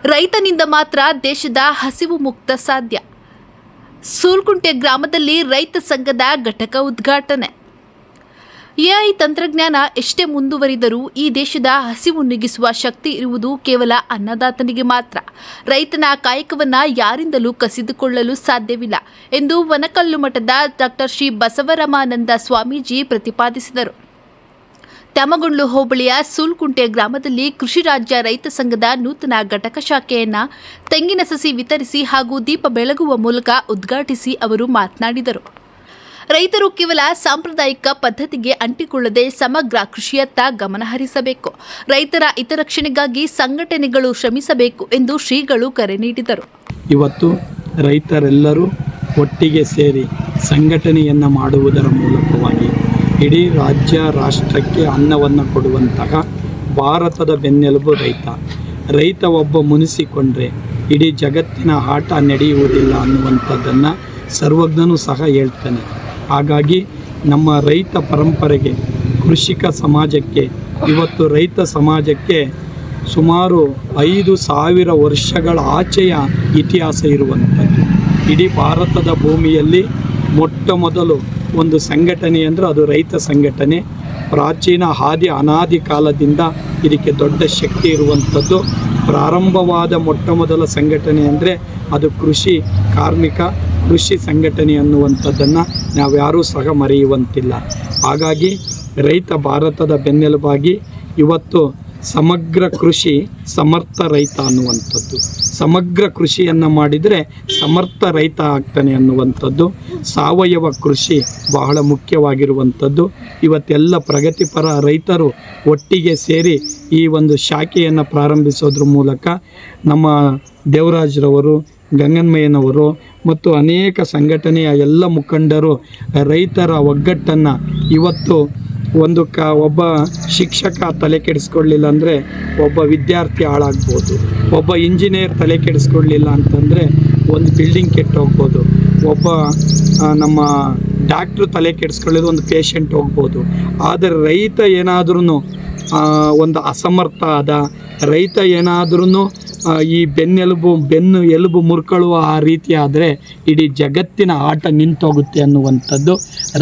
ರೈತನಿಂದ ಮಾತ್ರ ದೇಶದ ಹಸಿವು ಮುಕ್ತ ಸಾಧ್ಯ. ಸೂಲ್ಕುಂಟೆ ಗ್ರಾಮದಲ್ಲಿ ರೈತ ಸಂಘದ ಘಟಕ ಉದ್ಘಾಟನೆ. ಎಐ ತಂತ್ರಜ್ಞಾನ ಎಷ್ಟೇ ಮುಂದುವರಿದರೂ ಈ ದೇಶದ ಹಸಿವು ನೀಗಿಸುವ ಶಕ್ತಿ ಇರುವುದು ಕೇವಲ ಅನ್ನದಾತನಿಗೆ ಮಾತ್ರ. ರೈತನ ಕಾಯಕವನ್ನು ಯಾರಿಂದಲೂ ಕಸಿದುಕೊಳ್ಳಲು ಸಾಧ್ಯವಿಲ್ಲ ಎಂದು ವನಕಲ್ಲು ಮಠದ ಡಾಕ್ಟರ್ ಶ್ರೀ ಬಸವರಾಮಾನಂದ ಸ್ವಾಮೀಜಿ ಪ್ರತಿಪಾದಿಸಿದರು. ತ್ಯಾಮಗೊಂಡ್ಲು ಹೋಬಳಿಯ ಸೂಲ್ಕುಂಟೆ ಗ್ರಾಮದಲ್ಲಿ ಕೃಷಿ ರಾಜ್ಯ ರೈತ ಸಂಘದ ನೂತನ ಘಟಕ ಶಾಖೆಯನ್ನು ತೆಂಗಿನ ಸಸಿ ವಿತರಿಸಿ ಹಾಗೂ ದೀಪ ಬೆಳಗುವ ಮೂಲಕ ಉದ್ಘಾಟಿಸಿ ಅವರು ಮಾತನಾಡಿದರು. ರೈತರು ಕೇವಲ ಸಾಂಪ್ರದಾಯಿಕ ಪದ್ಧತಿಗೆ ಅಂಟಿಕೊಳ್ಳದೆ ಸಮಗ್ರ ಕೃಷಿಯತ್ತ ಗಮನ ಹರಿಸಬೇಕು. ರೈತರ ಹಿತರಕ್ಷಣೆಗಾಗಿ ಸಂಘಟನೆಗಳು ಶ್ರಮಿಸಬೇಕು ಎಂದು ಶ್ರೀಗಳು ಕರೆ ನೀಡಿದರು. ಇವತ್ತು ರೈತರೆಲ್ಲರೂ ಒಟ್ಟಿಗೆ ಸೇರಿ ಸಂಘಟನೆಯನ್ನು ಮಾಡುವುದರ ಮೂಲಕವಾಗಿ ಇಡೀ ರಾಜ್ಯ ರಾಷ್ಟ್ರಕ್ಕೆ ಅನ್ನವನ್ನು ಕೊಡುವಂತಹ ಭಾರತದ ಬೆನ್ನೆಲುಬು ರೈತ ಒಬ್ಬ ಮುನಿಸಿಕೊಂಡ್ರೆ ಇಡೀ ಜಗತ್ತಿನ ಆಟ ನಡೆಯುವುದಿಲ್ಲ ಅನ್ನುವಂಥದ್ದನ್ನು ಸರ್ವಜ್ಞನೂ ಸಹ ಹೇಳ್ತಾನೆ. ಹಾಗಾಗಿ ನಮ್ಮ ರೈತ ಪರಂಪರೆಗೆ, ಕೃಷಿಕ ಸಮಾಜಕ್ಕೆ, ಇವತ್ತು ರೈತ ಸಮಾಜಕ್ಕೆ ಸುಮಾರು 5,000 ವರ್ಷಗಳ ಆಚೆಯ ಇತಿಹಾಸ ಇರುವಂಥದ್ದು. ಇಡೀ ಭಾರತದ ಭೂಮಿಯಲ್ಲಿ ಮೊಟ್ಟ ಮೊದಲು ಒಂದು ಸಂಘಟನೆ ಅಂದರೆ ಅದು ರೈತ ಸಂಘಟನೆ. ಪ್ರಾಚೀನ ಅನಾದಿ ಕಾಲದಿಂದ ಇದಕ್ಕೆ ದೊಡ್ಡ ಶಕ್ತಿ ಇರುವಂಥದ್ದು. ಪ್ರಾರಂಭವಾದ ಮೊಟ್ಟ ಮೊದಲ ಸಂಘಟನೆ ಅಂದರೆ ಅದು ಕೃಷಿ ಕಾರ್ಮಿಕ ಕೃಷಿ ಸಂಘಟನೆ ಅನ್ನುವಂಥದ್ದನ್ನು ನಾವ್ಯಾರೂ ಸಹ ಮರೆಯುವಂತಿಲ್ಲ. ಹಾಗಾಗಿ ರೈತ ಭಾರತದ ಬೆನ್ನೆಲುಬಾಗಿ ಇವತ್ತು ಸಮಗ್ರ ಕೃಷಿ ಸಮರ್ಥ ರೈತ ಅನ್ನುವಂಥದ್ದು. ಸಮಗ್ರ ಕೃಷಿಯನ್ನು ಮಾಡಿದರೆ ಸಮರ್ಥ ರೈತ ಆಗ್ತಾನೆ ಅನ್ನುವಂಥದ್ದು. ಸಾವಯವ ಕೃಷಿ ಬಹಳ ಮುಖ್ಯವಾಗಿರುವಂಥದ್ದು. ಇವತ್ತೆಲ್ಲ ಪ್ರಗತಿಪರ ರೈತರು ಒಟ್ಟಿಗೆ ಸೇರಿ ಈ ಒಂದು ಶಾಖೆಯನ್ನು ಪ್ರಾರಂಭಿಸೋದ್ರ ಮೂಲಕ ನಮ್ಮ ದೇವರಾಜ್ರವರು, ಗಂಗನ್ಮಯ್ಯನವರು ಮತ್ತು ಅನೇಕ ಸಂಘಟನೆಯ ಎಲ್ಲ ಮುಖಂಡರು ರೈತರ ಒಗ್ಗಟ್ಟನ್ನು ಇವತ್ತು ಒಬ್ಬ ಶಿಕ್ಷಕ ತಲೆ ಕೆಡಿಸ್ಕೊಳ್ಳಿಲ್ಲ ಅಂದರೆ ಒಬ್ಬ ವಿದ್ಯಾರ್ಥಿ ಹಾಳಾಗ್ಬೋದು, ಒಬ್ಬ ಇಂಜಿನಿಯರ್ ತಲೆ ಕೆಡಿಸ್ಕೊಳ್ಳಿಲ್ಲ ಅಂತಂದರೆ ಒಂದು ಬಿಲ್ಡಿಂಗ್ ಕೆಟ್ಟೋಗ್ಬೋದು, ಒಬ್ಬ ನಮ್ಮ ಡಾಕ್ಟ್ರು ತಲೆ ಕೆಡಿಸ್ಕೊಳ್ಳೋದು ಒಂದು ಪೇಷಂಟ್ ಹೋಗ್ಬೋದು. ಆದರೆ ರೈತ ಏನಾದ್ರೂ ಒಂದು ಅಸಮರ್ಥ ಆದ, ರೈತ ಏನಾದ್ರೂ ಈ ಬೆನ್ನು ಎಲುಬು ಮುರ್ಕೊಳ್ಳುವ ಆ ರೀತಿ ಆದರೆ ಇಡೀ ಜಗತ್ತಿನ ಆಟ ನಿಂತೋಗುತ್ತೆ ಅನ್ನುವಂಥದ್ದು.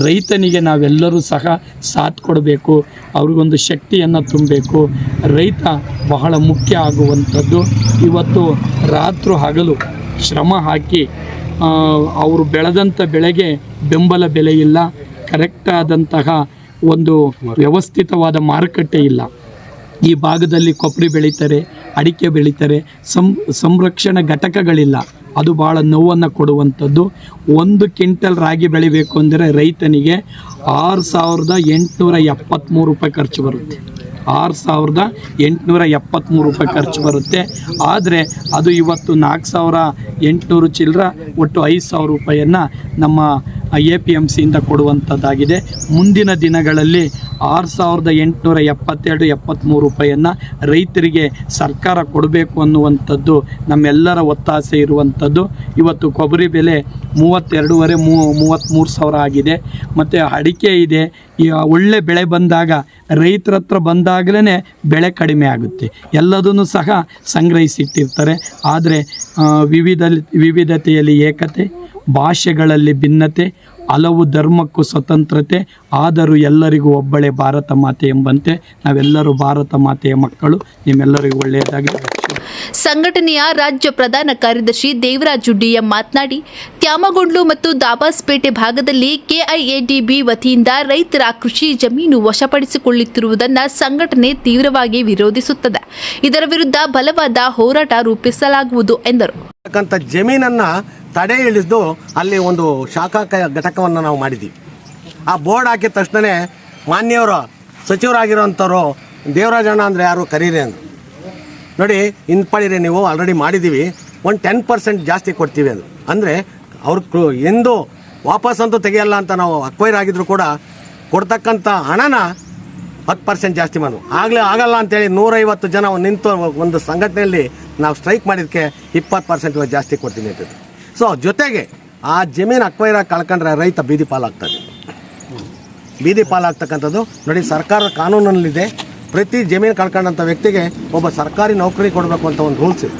ರೈತನಿಗೆ ನಾವೆಲ್ಲರೂ ಸಹ ಸಾಥ್ ಕೊಡಬೇಕು, ಅವ್ರಿಗೊಂದು ಶಕ್ತಿಯನ್ನು ತುಂಬಬೇಕು. ರೈತ ಬಹಳ ಮುಖ್ಯ ಆಗುವಂಥದ್ದು. ಇವತ್ತು ರಾತ್ರಿ ಹಗಲು ಶ್ರಮ ಹಾಕಿ ಅವರು ಬೆಳೆದಂಥ ಬೆಳೆಗೆ ಬೆಂಬಲ ಬೆಲೆ ಇಲ್ಲ, ಕರೆಕ್ಟಾದಂತಹ ಒಂದು ವ್ಯವಸ್ಥಿತವಾದ ಮಾರುಕಟ್ಟೆ ಇಲ್ಲ. ಈ ಭಾಗದಲ್ಲಿ ಕೊಬ್ಬರಿ ಬೆಳೀತಾರೆ, ಅಡಿಕೆ ಬೆಳೀತಾರೆ, ಸಂರಕ್ಷಣಾ ಘಟಕಗಳಿಲ್ಲ. ಅದು ಭಾಳ ನೋವನ್ನು ಕೊಡುವಂಥದ್ದು. 1 ಕ್ವಿಂಟಲ್ ರಾಗಿ ಬೆಳಿಬೇಕು ಅಂದರೆ ರೈತನಿಗೆ 6,873 ರೂಪಾಯಿ ಖರ್ಚು ಬರುತ್ತೆ. 6,873 ರೂಪಾಯಿ ಖರ್ಚು ಬರುತ್ತೆ. ಆದರೆ ಅದು ಇವತ್ತು 4,800 ಚಿಲ್ಲರ, ಒಟ್ಟು 5,000 ರೂಪಾಯಿಯನ್ನು ನಮ್ಮ APMCಯಿಂದ ಕೊಡುವಂಥದ್ದಾಗಿದೆ. ಮುಂದಿನ ದಿನಗಳಲ್ಲಿ 6,872-73 ರೂಪಾಯಿಯನ್ನು ರೈತರಿಗೆ ಸರ್ಕಾರ ಕೊಡಬೇಕು ಅನ್ನುವಂಥದ್ದು ನಮ್ಮೆಲ್ಲರ ಒತ್ತಾಸೆ ಇರುವಂಥದ್ದು. ಇವತ್ತು ಕೊಬ್ಬರಿ ಬೆಲೆ 32,500-33 ಸಾವಿರ ಆಗಿದೆ. ಮತ್ತು ಅಡಿಕೆ ಇದೆ. ಈ ಒಳ್ಳೆ ಬೆಳೆ ಬಂದಾಗ ರೈತರ ಹತ್ರ ಬಂದಾಗಲೇ ಬೆಳೆ ಕಡಿಮೆ ಆಗುತ್ತೆ. ಎಲ್ಲದನ್ನು ಸಹ ಸಂಗ್ರಹಿಸಿಟ್ಟಿರ್ತಾರೆ. ಆದರೆ ವಿವಿಧತೆಯಲ್ಲಿ ಏಕತೆ, ಭಾಷೆಗಳಲ್ಲಿ ಭಿನ್ನತೆ, ಹಲವು ಧರ್ಮಕ್ಕೂ ಸ್ವತಂತ್ರತೆ, ಆದರೂ ಎಲ್ಲರಿಗೂ ಒಬ್ಬಳೇ ಭಾರತ ಮಾತೆ ಎಂಬಂತೆ ನಾವೆಲ್ಲರೂ ಭಾರತ ಮಾತೆಯ ಮಕ್ಕಳು. ನಿಮ್ಮೆಲ್ಲರಿಗೂ ಒಳ್ಳೆಯದಾಗಲಿ. ಸಂಘಟನೆಯ ರಾಜ್ಯ ಪ್ರಧಾನ ಕಾರ್ಯದರ್ಶಿ ದೇವರಾಜು ಡಿಎಂ ಮಾತನಾಡಿ, ತ್ಯಾಮಗೊಂಡ್ಲು ಮತ್ತು ದಾಬಾಸ್ಪೇಟೆ ಭಾಗದಲ್ಲಿ KIADB ವತಿಯಿಂದ ರೈತರ ಕೃಷಿ ಜಮೀನು ವಶಪಡಿಸಿಕೊಳ್ಳುತ್ತಿರುವುದನ್ನು ಸಂಘಟನೆ ತೀವ್ರವಾಗಿ ವಿರೋಧಿಸುತ್ತದೆ. ಇದರ ವಿರುದ್ಧ ಬಲವಾದ ಹೋರಾಟ ರೂಪಿಸಲಾಗುವುದು ಎಂದರು. ಜಮೀನನ್ನು ತಡೆ ಹಿಡಿದು ಅಲ್ಲಿ ಒಂದು ಶಾಖಾ ಘಟಕವನ್ನು ನಾವು ಮಾಡಿದ್ದೀವಿ. ಆ ಬೋರ್ಡ್ ಹಾಕಿದ ತಕ್ಷಣ ಮಾನ್ಯವರು ಸಚಿವರಾಗಿರೋಂಥವ್ರು ದೇವರಾಜಣ್ಣ ಅಂದರೆ ಯಾರು ಕರೀರಿ ಅಂದರು. ನೋಡಿ, ಹಿಂದ್ಪಡಿರಿ, ನೀವು ಆಲ್ರೆಡಿ ಮಾಡಿದ್ದೀವಿ, ಒಂದು 10% ಜಾಸ್ತಿ ಕೊಡ್ತೀವಿ ಅದು. ಅಂದರೆ ಅವ್ರು ಎಂದು ವಾಪಸ್ ಅಂತೂ ತೆಗೆಯಲ್ಲ ಅಂತ ನಾವು ಅಕ್ವೈರ್ ಆಗಿದ್ರು ಕೂಡ ಕೊಡ್ತಕ್ಕಂಥ ಹಣನ 10% ಜಾಸ್ತಿ ಮಾಡೋದು ಆಗಲ್ಲ ಅಂತೇಳಿ 150 ಜನ ನಿಂತು ಒಂದು ಸಂಘಟನೆಯಲ್ಲಿ ನಾವು ಸ್ಟ್ರೈಕ್ ಮಾಡಿದ್ದಕ್ಕೆ 20% ಜಾಸ್ತಿ ಕೊಡ್ತೀನಿ ಅಂತ. ಸೊ ಜೊತೆಗೆ ಆ ಜಮೀನು ಅಕ್ವೈರಾಗಿ ಕಳ್ಕೊಂಡ್ರೆ ರೈತ ಬೀದಿ ಪಾಲಾಗ್ತಕ್ಕಂಥದ್ದು. ನೋಡಿ, ಸರ್ಕಾರದ ಕಾನೂನಲ್ಲಿದೆ, ಪ್ರತಿ ಜಮೀನು ಕಳ್ಕೊಂಡಂಥ ವ್ಯಕ್ತಿಗೆ ಒಬ್ಬ ಸರ್ಕಾರಿ ನೌಕರಿ ಕೊಡಬೇಕು ಅಂತ ಒಂದು ರೂಲ್ಸ್ ಇದೆ.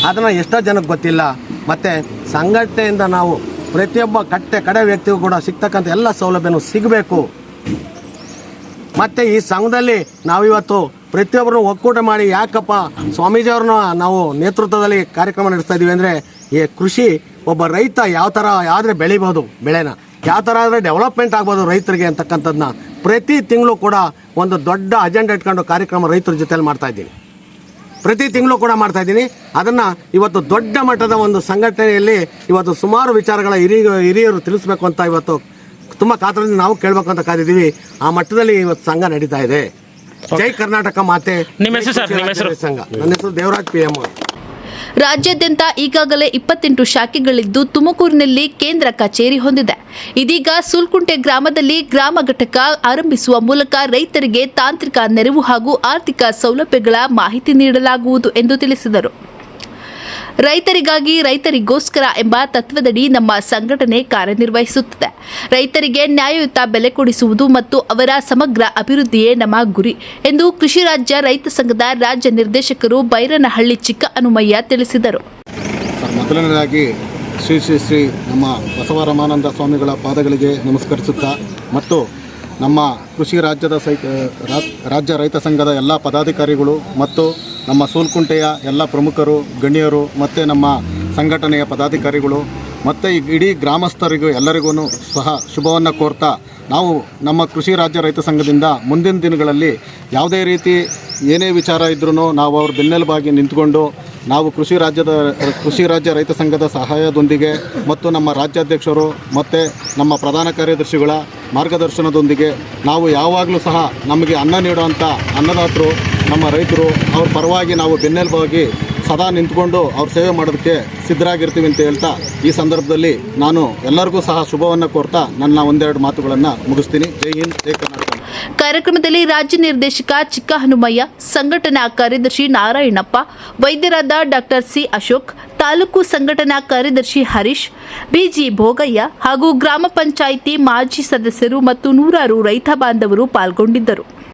ಅದನ್ನು ಎಷ್ಟೋ ಜನಕ್ಕೆ ಗೊತ್ತಿಲ್ಲ. ಮತ್ತು ಸಂಘಟನೆಯಿಂದ ನಾವು ಪ್ರತಿಯೊಬ್ಬ ಕಡೆ ವ್ಯಕ್ತಿಗೂ ಕೂಡ ಸಿಗ್ತಕ್ಕಂಥ ಎಲ್ಲ ಸೌಲಭ್ಯನೂ ಸಿಗಬೇಕು. ಮತ್ತು ಈ ಸಂಘದಲ್ಲಿ ನಾವಿವತ್ತು ಪ್ರತಿಯೊಬ್ಬರನ್ನು ಒಕ್ಕೂಟ ಮಾಡಿ ಯಾಕಪ್ಪ ಸ್ವಾಮೀಜಿಯವ್ರನ್ನ ನಾವು ನೇತೃತ್ವದಲ್ಲಿ ಕಾರ್ಯಕ್ರಮ ನಡೆಸ್ತಾ ಇದ್ದೀವಿ ಅಂದರೆ, ಈ ಕೃಷಿ ಒಬ್ಬ ರೈತ ಯಾವ ಥರ ಆದರೆ ಬೆಳಿಬೋದು, ಬೆಳೆನ ಯಾವ ಥರ ಆದರೆ ಡೆವಲಪ್ಮೆಂಟ್ ಆಗ್ಬೋದು ರೈತರಿಗೆ ಅಂತಕ್ಕಂಥದ್ದನ್ನ ಪ್ರತಿ ತಿಂಗಳು ಕೂಡ ಒಂದು ದೊಡ್ಡ ಅಜೆಂಡಾ ಇಟ್ಕೊಂಡು ಕಾರ್ಯಕ್ರಮ ರೈತರ ಜೊತೆಲಿ ಮಾಡ್ತಾಯಿದ್ದೀನಿ. ಪ್ರತಿ ತಿಂಗಳು ಕೂಡ ಮಾಡ್ತಾಯಿದ್ದೀನಿ. ಅದನ್ನು ಇವತ್ತು ದೊಡ್ಡ ಮಟ್ಟದ ಒಂದು ಸಂಘಟನೆಯಲ್ಲಿ ಇವತ್ತು ಸುಮಾರು ವಿಚಾರಗಳ ಹಿರಿಯರು ತಿಳಿಸ್ಬೇಕು ಅಂತ ಇವತ್ತು ತುಂಬ ಕಾತರದಿಂದ ನಾವು ಕೇಳಬೇಕು ಅಂತ ಕಾದಿದ್ದೀವಿ. ಆ ಮಟ್ಟದಲ್ಲಿ ಇವತ್ತು ಸಂಘ ನಡೀತಾ ಇದೆ. ಜೈ ಕರ್ನಾಟಕ ಮಾತೆ. ನಿಮ್ಮ ಹೆಸರು ಸರ್? ನಿಮ್ಮ ಹೆಸರು? ಸಂಘ. ನನ್ನ ಹೆಸರು ದೇವರಾಜ್ PM. ರಾಜ್ಯಾದ್ಯಂತ ಈಗಾಗಲೇ 28 ಶಾಖೆಗಳಿದ್ದು ತುಮಕೂರಿನಲ್ಲಿ ಕೇಂದ್ರ ಕಚೇರಿ ಹೊಂದಿದೆ. ಇದೀಗ ಸೂಲ್ಕುಂಟೆ ಗ್ರಾಮದಲ್ಲಿ ಗ್ರಾಮ ಘಟಕ ಆರಂಭಿಸುವ ಮೂಲಕ ರೈತರಿಗೆ ತಾಂತ್ರಿಕ ನೆರವು ಹಾಗೂ ಆರ್ಥಿಕ ಸೌಲಭ್ಯಗಳ ಮಾಹಿತಿ ನೀಡಲಾಗುವುದು ಎಂದು ತಿಳಿಸಿದರು. ರೈತರಿಗಾಗಿ ರೈತರಿಗೋಸ್ಕರ ಎಂಬ ತತ್ವದಡಿ ನಮ್ಮ ಸಂಘಟನೆ ಕಾರ್ಯನಿರ್ವಹಿಸುತ್ತದೆ. ರೈತರಿಗೆ ನ್ಯಾಯಯುತ ಬೆಲೆ ಕೊಡಿಸುವುದು ಮತ್ತು ಅವರ ಸಮಗ್ರ ಅಭಿವೃದ್ಧಿಯೇ ನಮ್ಮ ಗುರಿ ಎಂದು ಕೃಷಿ ರಾಜ್ಯ ರೈತ ಸಂಘದ ರಾಜ್ಯ ನಿರ್ದೇಶಕರು ಬೈರನಹಳ್ಳಿ ಚಿಕ್ಕ ಹನುಮಯ್ಯ ತಿಳಿಸಿದರು. ಮೊದಲನೇದಾಗಿ ಶ್ರೀ ಶ್ರೀ ಶ್ರೀ ನಮ್ಮ ಬಸವರಾಮಾನಂದ ಸ್ವಾಮಿಗಳ ಪಾದಗಳಿಗೆ ನಮಸ್ಕರಿಸುತ್ತಾ ಮತ್ತು ನಮ್ಮ ಕೃಷಿ ರಾಜ್ಯ ರೈತ ಸಂಘದ ಎಲ್ಲ ಪದಾಧಿಕಾರಿಗಳು ಮತ್ತು ನಮ್ಮ ಸೂಲ್ಕುಂಟೆಯ ಎಲ್ಲ ಪ್ರಮುಖರು, ಗಣ್ಯರು ಮತ್ತು ನಮ್ಮ ಸಂಘಟನೆಯ ಪದಾಧಿಕಾರಿಗಳು ಮತ್ತು ಇಡೀ ಗ್ರಾಮಸ್ಥರಿಗೂ ಎಲ್ಲರಿಗೂ ಸಹ ಶುಭವನ್ನು ಕೋರ್ತಾ, ನಾವು ನಮ್ಮ ಕೃಷಿ ರಾಜ್ಯ ರೈತ ಸಂಘದಿಂದ ಮುಂದಿನ ದಿನಗಳಲ್ಲಿ ಯಾವುದೇ ರೀತಿ ಏನೇ ವಿಚಾರ ಇದ್ರೂ ನಾವು ಅವ್ರ ಬೆನ್ನೆಲುಬಾಗಿ ನಿಂತ್ಕೊಂಡು ನಾವು ಕೃಷಿ ರಾಜ್ಯ ರೈತ ಸಂಘದ ಸಹಾಯದೊಂದಿಗೆ ಮತ್ತು ನಮ್ಮ ರಾಜ್ಯಾಧ್ಯಕ್ಷರು ಮತ್ತು ನಮ್ಮ ಪ್ರಧಾನ ಕಾರ್ಯದರ್ಶಿಗಳ ಮಾರ್ಗದರ್ಶನದೊಂದಿಗೆ ನಾವು ಯಾವಾಗಲೂ ಸಹ ನಮಗೆ ಅನ್ನ ನೀಡುವಂಥ ಅನ್ನದಾತರು ನಮ್ಮ ರೈತರು ಅವ್ರ ಪರವಾಗಿ ನಾವು ಬೆನ್ನೆಲುಬಾಗಿ ಸದಾ ನಿಂತ್ಕೊಂಡು ಅವ್ರ ಸೇವೆ ಮಾಡೋದಕ್ಕೆ ಸಿದ್ಧರಾಗಿರ್ತೀವಿ ಅಂತ ಹೇಳ್ತಾ ಈ ಸಂದರ್ಭದಲ್ಲಿ ನಾನು ಎಲ್ಲರಿಗೂ ಸಹ ಶುಭವನ್ನು ಕೋರ್ತಾ ನನ್ನ ಒಂದೆರಡು ಮಾತುಗಳನ್ನು ಮುಗಿಸ್ತೀನಿ. ಜೈ ಹಿಂದ್, ಜೈ ಕರ್ನಾಟಕ. ಕಾರ್ಯಕ್ರಮದಲ್ಲಿ ರಾಜ್ಯ ನಿರ್ದೇಶಕ ಚಿಕ್ಕ ಹನುಮಯ್ಯ, ಸಂಘಟನಾ ಕಾರ್ಯದರ್ಶಿ ನಾರಾಯಣಪ್ಪ, ವೈದ್ಯರಾದ ಡಾಕ್ಟರ್ ಸಿ ಅಶೋಕ್, ತಾಲೂಕು ಸಂಘಟನಾ ಕಾರ್ಯದರ್ಶಿ ಹರೀಶ್, ಬಿಜಿ ಭೋಗಯ್ಯ ಹಾಗೂ ಗ್ರಾಮ ಪಂಚಾಯಿತಿ ಮಾಜಿ ಸದಸ್ಯರು ಮತ್ತು ನೂರಾರು ರೈತ ಬಾಂಧವರು ಪಾಲ್ಗೊಂಡಿದ್ದರು.